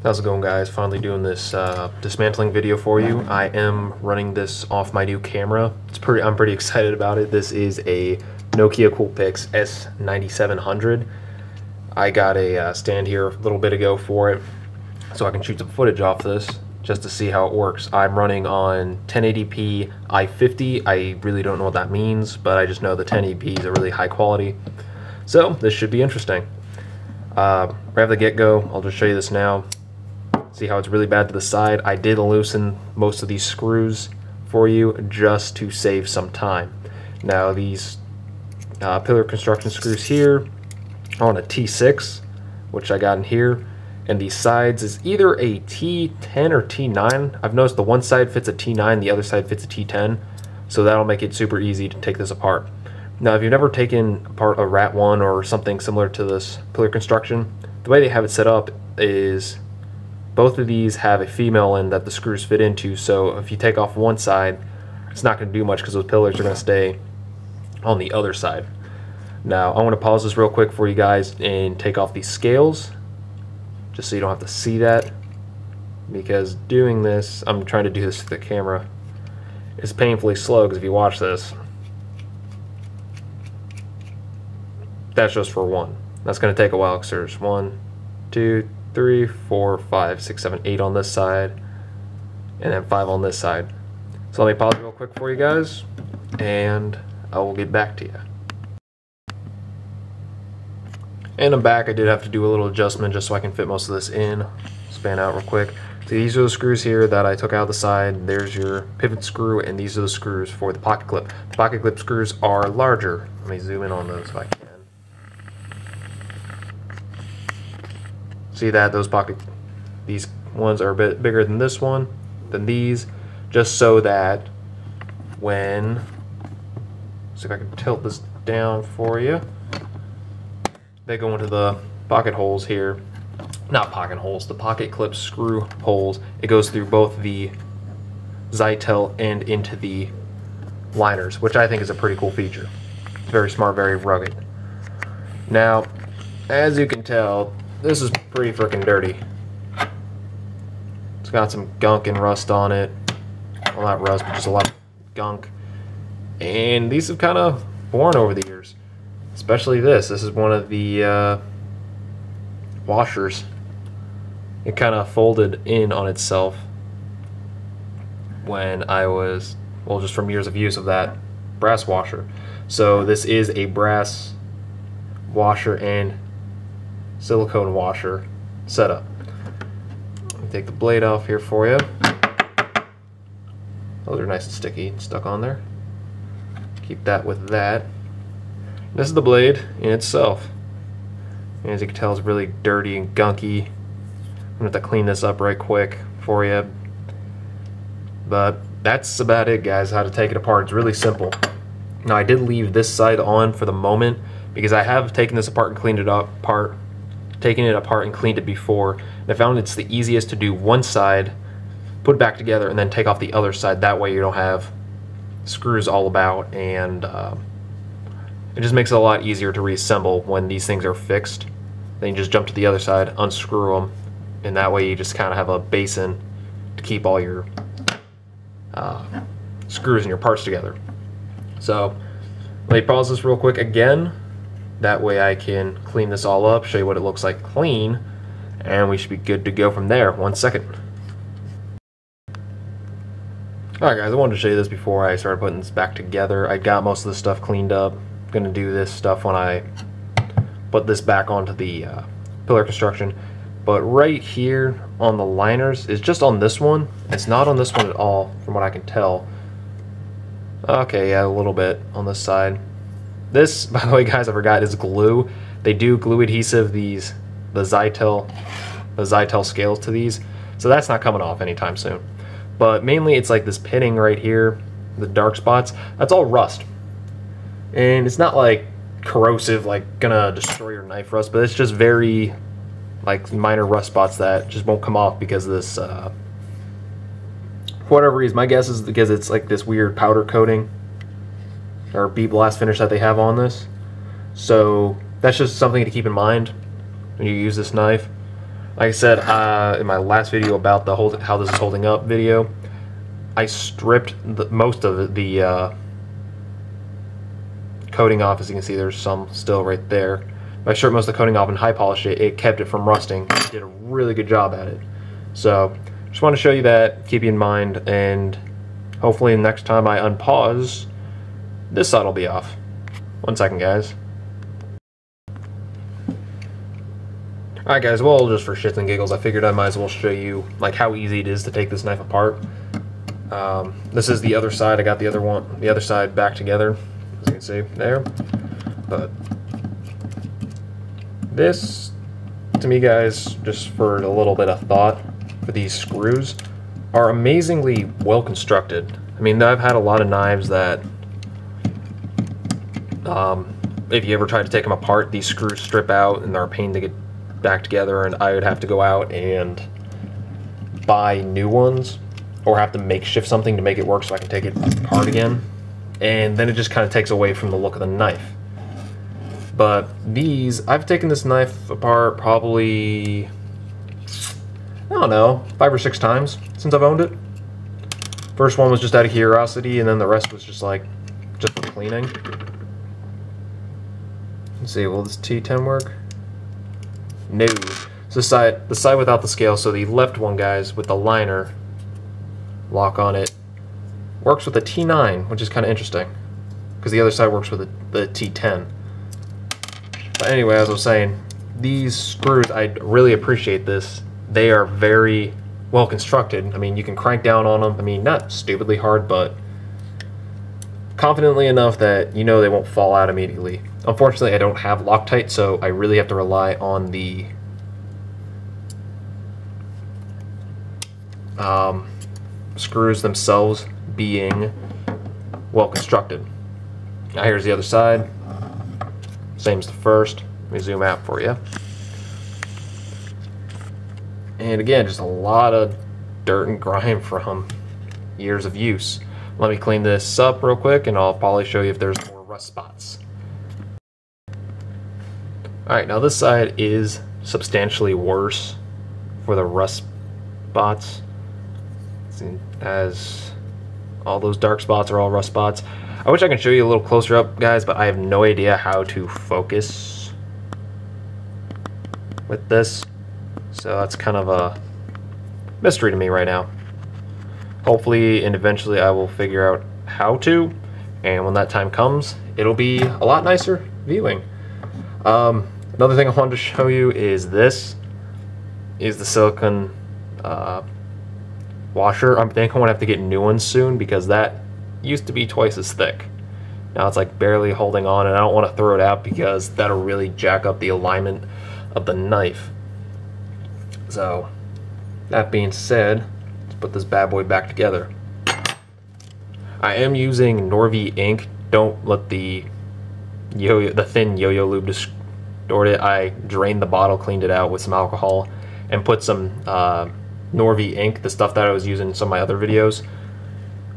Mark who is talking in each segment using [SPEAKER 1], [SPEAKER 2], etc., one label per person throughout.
[SPEAKER 1] How's it going, guys? Finally doing this dismantling video for you. I am running this off my new camera. I'm pretty excited about it. This is a Nokia Coolpix S9700. I got a stand here a little bit ago for it, so I can shoot some footage off this just to see how it works. I'm running on 1080p i50. I really don't know what that means, but I just know the 1080p is a really high quality. So this should be interesting. Right at the get-go, I'll just show you this now. See how it's really bad to the side. I did loosen most of these screws for you just to save some time. Now these pillar construction screws here are on a T6, which I got in here, and these sides is either a T10 or T9. I've noticed the one side fits a T9, the other side fits a T10, so that'll make it super easy to take this apart. Now if you've never taken apart a Rat 1 or something similar to this pillar construction, the way they have it set up is both of these have a female end that the screws fit into, so if you take off one side, it's not going to do much because those pillars are going to stay on the other side. Now, I want to pause this real quick for you guys and take off these scales, just so you don't have to see that, because doing this, I'm trying to do this to the camera, is painfully slow, because if you watch this, that's just for one. That's going to take a while, because there's 1, 2, 3, 4, 5, 6, 7, 8 on this side, and then 5 on this side. So let me pause real quick for you guys, and I will get back to you. And I'm back. I did have to do a little adjustment just so I can fit most of this in. Span out real quick. So these are the screws here that I took out the side. There's your pivot screw, and these are the screws for the pocket clip. The pocket clip screws are larger. Let me zoom in on those if I can. See that these ones are a bit bigger than this one, than these, just so that when, see if I can tilt this down for you, they go into the pocket holes here. Not pocket holes, the pocket clip screw holes. It goes through both the Zytel and into the liners, which I think is a pretty cool feature. It's very smart, very rugged. Now, as you can tell, this is pretty freaking dirty. It's got some gunk and rust on it. Well, not rust, but just a lot of gunk. And these have kind of worn over the years. Especially this. This is one of the washers. It kind of folded in on itself when I was, well, just from years of use of that brass washer. So this is a brass washer and silicone washer setup. Let me take the blade off here for you. Those are nice and sticky and stuck on there. Keep that with that. This is the blade in itself. And as you can tell, it's really dirty and gunky. I'm gonna have to clean this up right quick for you. But that's about it, guys, how to take it apart. It's really simple. Now I did leave this side on for the moment because I have taken this apart and cleaned it apart. Taken it apart and cleaned it before, and I found it's the easiest to do one side, put it back together, and then take off the other side. That way you don't have screws all about, and it just makes it a lot easier to reassemble when these things are fixed. Then you just jump to the other side, unscrew them, and that way you just kind of have a basin to keep all your screws and your parts together. So let me pause this real quick again. That way I can clean this all up, show you what it looks like clean, and we should be good to go from there. 1 second. Alright guys, I wanted to show you this before I started putting this back together. I got most of this stuff cleaned up. I'm going to do this stuff when I put this back onto the pillar construction. But right here on the liners is just on this one. It's not on this one at all, from what I can tell. Okay, yeah, a little bit on this side. This, by the way, guys, I forgot, is glue. They do glue adhesive the Zytel scales to these, so that's not coming off anytime soon. But mainly it's like this pitting right here, the dark spots, that's all rust. And it's not like corrosive, like gonna destroy your knife rust, but it's just very like minor rust spots that just won't come off because of this, for whatever reason. My guess is because it's like this weird powder coating or bead blast finish that they have on this. So that's just something to keep in mind when you use this knife. Like I said in my last video about the how this is holding up video, I stripped most of the coating off. As you can see, there's some still right there. If I stripped most of the coating off and high polished it, it kept it from rusting. It did a really good job at it. So just want to show you that, keep you in mind, and hopefully next time I unpause, this side will be off. 1 second, guys. Alright guys, well, just for shits and giggles, I figured I might as well show you like how easy it is to take this knife apart. This is the other side. I got the other side back together, as you can see there. But this, to me guys, just for a little bit of thought, for these screws, are amazingly well constructed. I mean, I've had a lot of knives that, if you ever try to take them apart, these screws strip out and they're a pain to get back together, and I would have to go out and buy new ones or have to makeshift something to make it work so I can take it apart again, and then it just kind of takes away from the look of the knife. But these, I've taken this knife apart probably, I don't know, 5 or 6 times since I've owned it. First one was just out of curiosity, and then the rest was just for cleaning. Let's see, will this T10 work? No. So the side without the scale, so the left one, guys, with the liner lock on it, works with a T9, which is kind of interesting, because the other side works with the T10. But anyway, as I was saying, these screws, I really appreciate this. They are very well constructed. I mean, you can crank down on them. I mean, not stupidly hard, but confidently enough that you know they won't fall out immediately. Unfortunately, I don't have Loctite, so I really have to rely on the screws themselves being well constructed. Now here's the other side. Same as the first. Let me zoom out for you. And again, just a lot of dirt and grime from years of use. Let me clean this up real quick, and I'll probably show you if there's more rust spots. Alright, now this side is substantially worse for the rust spots, as all those dark spots are all rust spots. I wish I could show you a little closer up, guys, but I have no idea how to focus with this, so that's kind of a mystery to me right now. Hopefully and eventually I will figure out how to, and when that time comes, it'll be a lot nicer viewing. Another thing I wanted to show you is this is the silicone washer. I think I'm gonna have to get new ones soon, because that used to be twice as thick. Now it's like barely holding on, and I don't want to throw it out because that'll really jack up the alignment of the knife. So that being said, let's put this bad boy back together. I am using Norvy ink. Don't let the thin yo-yo lube distort it. I drained the bottle, cleaned it out with some alcohol, and put some Norvy ink, the stuff that I was using in some of my other videos.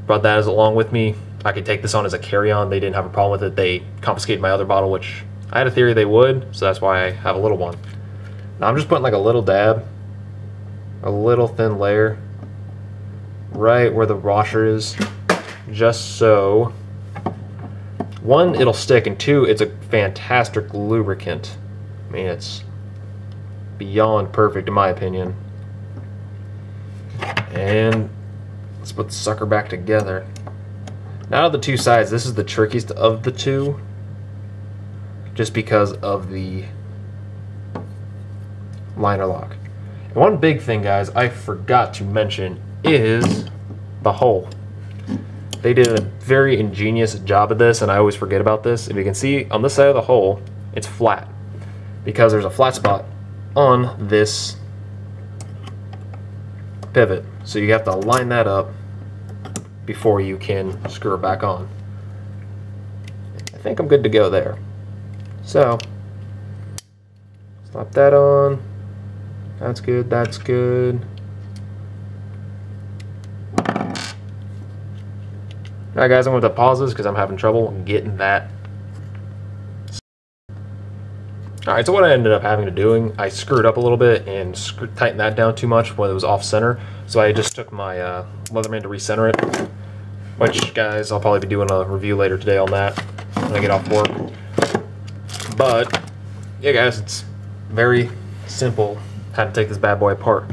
[SPEAKER 1] Brought that as along with me. I could take this on as a carry-on. They didn't have a problem with it. They confiscated my other bottle, which I had a theory they would, so that's why I have a little one. Now I'm just putting like a little dab, a little thin layer, right where the washer is, just so, 1, it'll stick, and 2, it's a fantastic lubricant. I mean, it's beyond perfect in my opinion. And let's put the sucker back together. Now, out of the two sides, this is the trickiest of the two, just because of the liner lock. And one big thing, guys, I forgot to mention is the hole. They did a very ingenious job of this, and I always forget about this. If you can see on this side of the hole, it's flat because there's a flat spot on this pivot. So you have to line that up before you can screw it back on. I think I'm good to go there. So slap that on. That's good, that's good. Alright guys, I'm going to pause this because I'm having trouble getting that. Alright, so what I ended up having to doing, I screwed up a little bit and tightened that down too much when it was off center. So I just took my Leatherman to recenter it. Which, guys, I'll probably be doing a review later today on that when I get off work. But, yeah guys, it's very simple how to take this bad boy apart.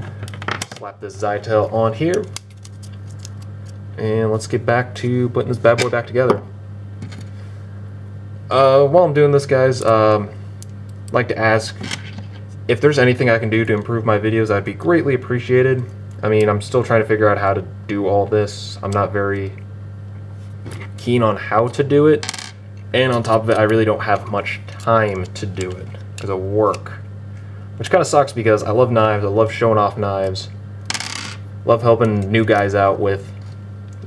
[SPEAKER 1] Slap this Zytel on here. And let's get back to putting this bad boy back together. While I'm doing this, guys, I'd like to ask if there's anything I can do to improve my videos. I'd be greatly appreciated. I mean, I'm still trying to figure out how to do all this. I'm not very keen on how to do it, and on top of it, I really don't have much time to do it because of work, which kind of sucks because I love knives. I love showing off knives. Love helping new guys out with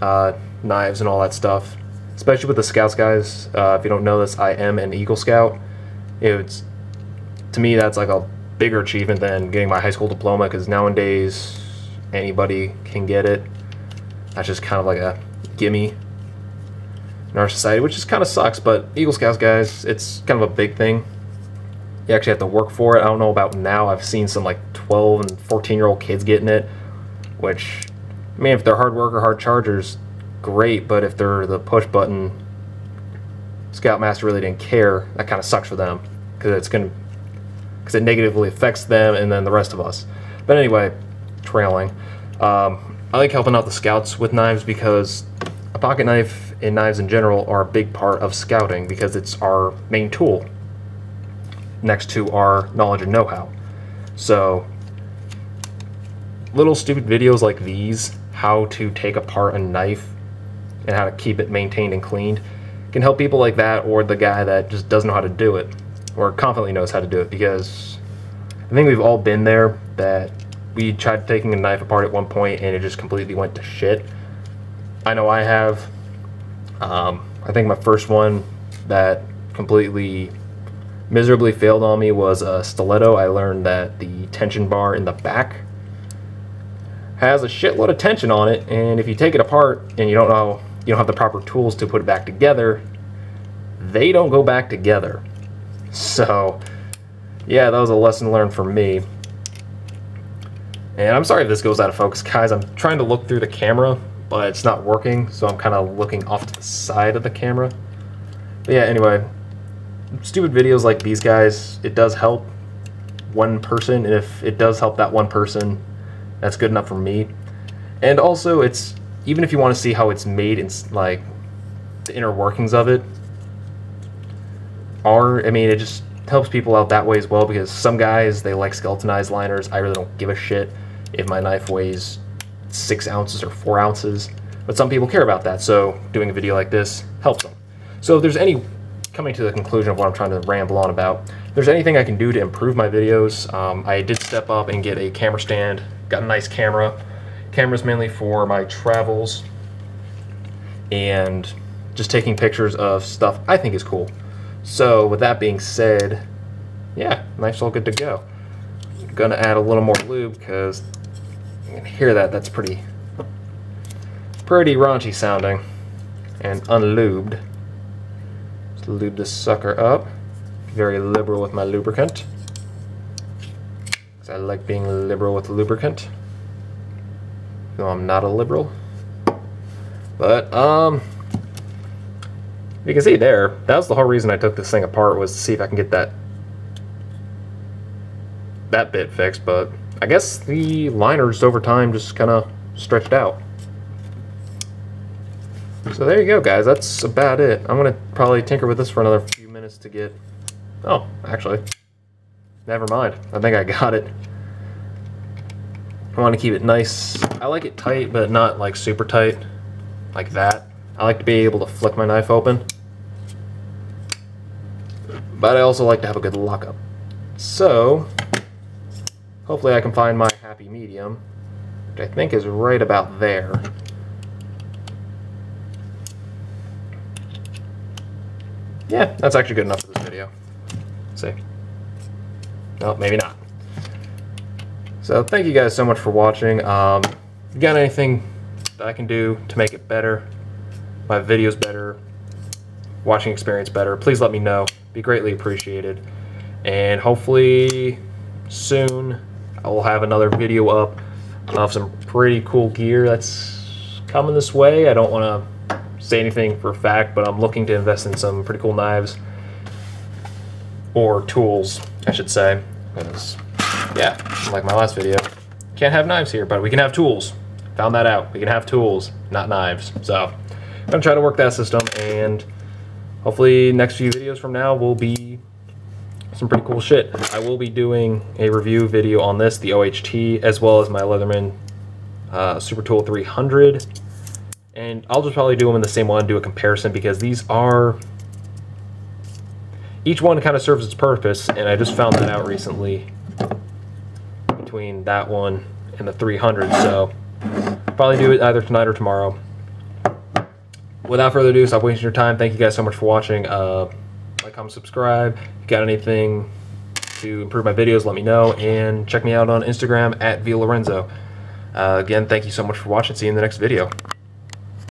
[SPEAKER 1] knives and all that stuff, especially with the Scouts, guys. If you don't know this, I am an Eagle Scout. To me, that's like a bigger achievement than getting my high school diploma, because nowadays anybody can get it. That's just kind of like a gimme in our society, which just kind of sucks. But Eagle Scouts, guys, it's kind of a big thing. You actually have to work for it. I don't know about now. I've seen some like 12 and 14-year-old kids getting it, which, I mean, if they're hard worker, hard chargers, great. But if they're the push button Scoutmaster really didn't care, that kind of sucks for them, because it negatively affects them and then the rest of us. But anyway, trailing. I like helping out the Scouts with knives because a pocket knife and knives in general are a big part of scouting, because it's our main tool next to our knowledge and know-how. So little stupid videos like these, how to take apart a knife and how to keep it maintained and cleaned, can help people like that, or the guy that just doesn't know how to do it, or confidently knows how to do it. Because I think we've all been there, that we tried taking a knife apart at one point and it just completely went to shit. I know I have. I think my first one that completely miserably failed on me was a stiletto. I learned that the tension bar in the back has a shitload of tension on it, and if you take it apart and you don't have the proper tools to put it back together, they don't go back together. So yeah, that was a lesson learned for me. And I'm sorry if this goes out of focus, guys. I'm trying to look through the camera, but it's not working, so I'm kind of looking off to the side of the camera. But yeah, anyway, stupid videos like these, guys, it does help one person, and if it does help that one person, that's good enough for me. And also, it's, even if you want to see how it's made and like the inner workings of it, I mean, it just helps people out that way as well, because some guys, they like skeletonized liners. I really don't give a shit if my knife weighs 6 ounces or 4 ounces, but some people care about that, so doing a video like this helps them. So if there's any, coming to the conclusion of what I'm trying to ramble on about, if there's anything I can do to improve my videos, I did step up and get a camera stand, got a nice camera. Camera's mainly for my travels and just taking pictures of stuff I think is cool. So with that being said, yeah, knife's all good to go. I'm gonna add a little more lube because you can hear that's pretty raunchy sounding and unlubed. Just lube this sucker up. Very liberal with my lubricant, because I like being liberal with lubricant. No, I'm not a liberal. But you can see there, that was the whole reason I took this thing apart, was to see if I can get that bit fixed. But I guess the liners over time just kind of stretched out. So there you go, guys. That's about it. I'm gonna probably tinker with this for another few minutes to get. Oh, actually, never mind. I think I got it. I want to keep it nice. I like it tight, but not like super tight, like that. I like to be able to flick my knife open, but I also like to have a good lockup. So hopefully I can find my happy medium, which I think is right about there. Yeah, that's actually good enough for this video. Let's see. No, maybe not. So thank you guys so much for watching. If you got anything that I can do to make it better, my videos better, watching experience better, please let me know. Be greatly appreciated. and hopefully soon I will have another video up of some pretty cool gear that's coming this way. I don't want to say anything for a fact, but I'm looking to invest in some pretty cool knives, or tools I should say, because yeah, like my last video, can't have knives here, but we can have tools. Found that out. We can have tools, not knives. So I'm gonna try to work that system, and hopefully next few videos from now will be some pretty cool shit. I will be doing a review video on this, the OHT, as well as my Leatherman Super Tool 300, and I'll just probably do them in the same one, do a comparison, because these are, each one kind of serves its purpose, and I just found that out recently between that one and the 300, so probably do it either tonight or tomorrow. Without further ado, stop wasting your time. Thank you guys so much for watching. Like, comment, subscribe. If you got anything to improve my videos, let me know, and check me out on Instagram at VLorenzo. Again, thank you so much for watching. See you in the next video.